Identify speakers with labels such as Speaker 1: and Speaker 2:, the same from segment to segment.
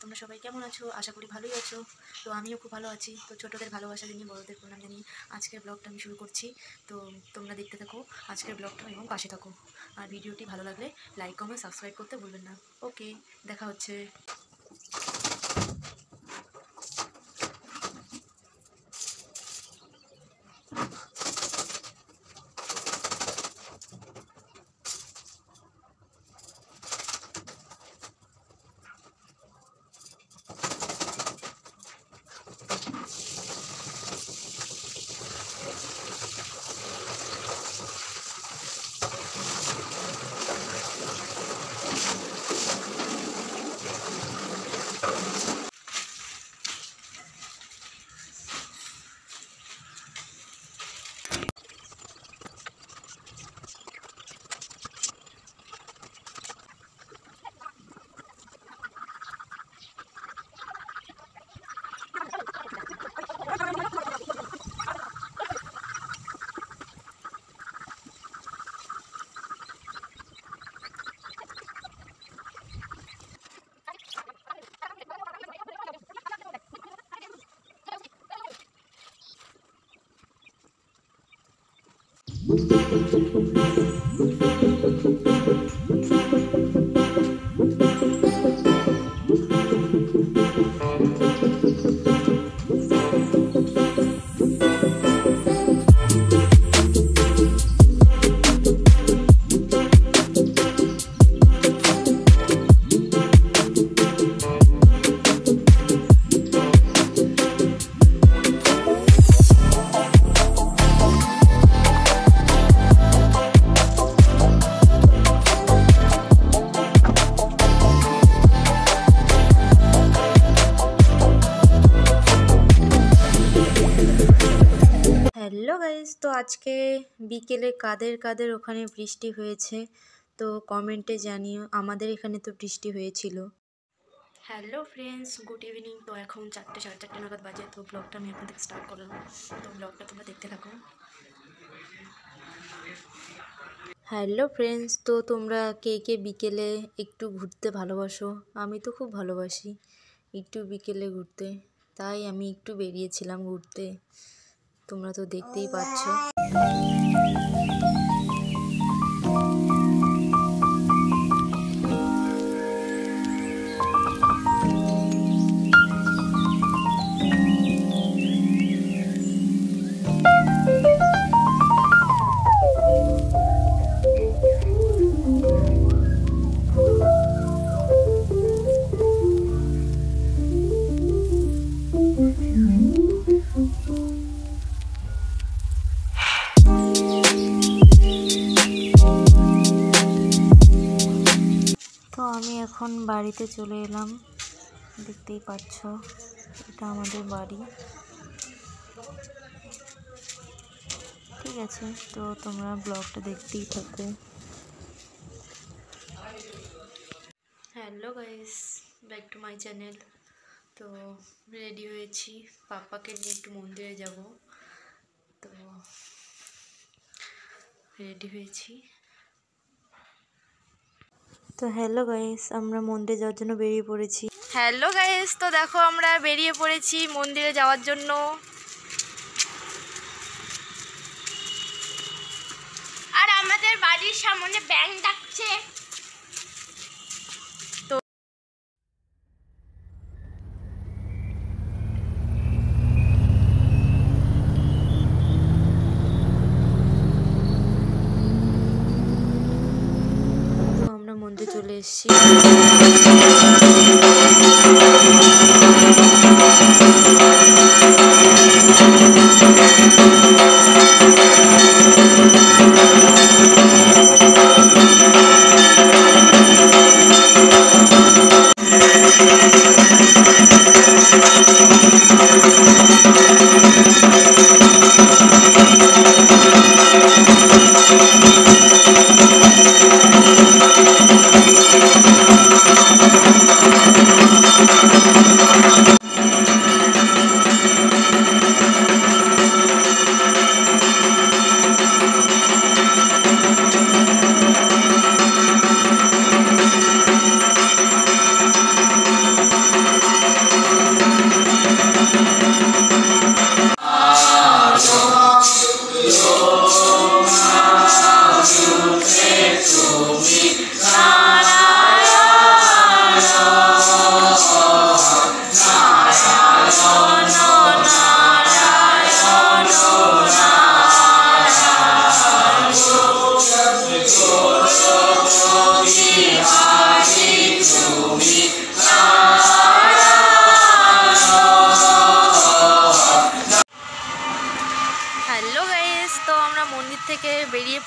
Speaker 1: তোমরা সবাই কেমন আছো? আশা করি ভালোই আছো। তো আমিও খুব ভালো আছি। তো ছোটদের ভালোবাসা জানিয়ে বড়দের প্রণাম জানিয়ে আজকের ব্লগটা আমি শুরু করছি। তো তোমরা দেখতে থাকো আজকের ব্লগটা এবং পাশে থাকো। আর ভিডিওটি ভালো লাগলে লাইক কমেন্ট সাবস্ক্রাইব করতে ভুলবেন না। ওকে, দেখা হচ্ছে। হ্যালো গাইস, তো আজকে বিকেলে কাদের কাদের ওখানে বৃষ্টি হয়েছে তো কমেন্টে জানিও। আমাদের এখানে তো বৃষ্টি হয়েছিল। Hello friends, good evening. তো এখন 4টে সাড়ে 4টে নাগাদ বাজে। তো ব্লগটা আমি এখন থেকে স্টার্ট করলাম। তো ব্লগটা তোমরা দেখতে থাকো। হ্যালো ফ্রেন্ডস, তো তোমরা কে কে বিকেলে একটু ঘুরতে ভালোবাসো? আমি তো খুব ভালোবাসি একটু বিকেলে ঘুরতে, তাই আমি একটু বেরিয়েছিলাম ঘুরতে। তোমরা তো দেখতেই পাচ্ছ। তো আমি এখন বাড়িতে চলে এলাম, দেখতেই পাচ্ছ এটা আমাদের বাড়ি। ঠিক আছে, তো তোমরা ব্লগটা দেখতেই থাকো। Hello guys, back to my channel. তো রেডি হয়েছি, পাপাকে নিয়ে একটু মন্দিরে যাব। তো রেডি হয়েছি। তো হ্যালো গাইস, আমরা মন্দিরে যাওয়ার জন্য বেরিয়ে পড়েছি। হ্যালো গাইস, তো দেখো আমরা বেরিয়ে পড়েছি মন্দিরে যাওয়ার জন্য।
Speaker 2: আর আমাদের বাড়ির সামনে ব্যাঙ ডাকছে।
Speaker 1: তো আমরা মন্দিরে চলে এসেছি।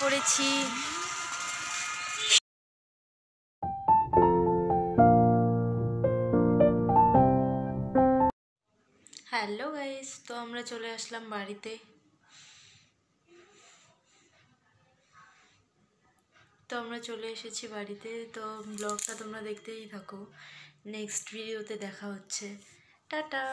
Speaker 1: পড়েছি। হ্যালো গাইস, তো আমরা চলে আসলাম বাড়িতে। তো আমরা চলে এসেছি বাড়িতে। তো ব্লগটা তোমরা দেখতেই থাকো, নেক্সট ভিডিওতে দেখা হচ্ছে। টাটা।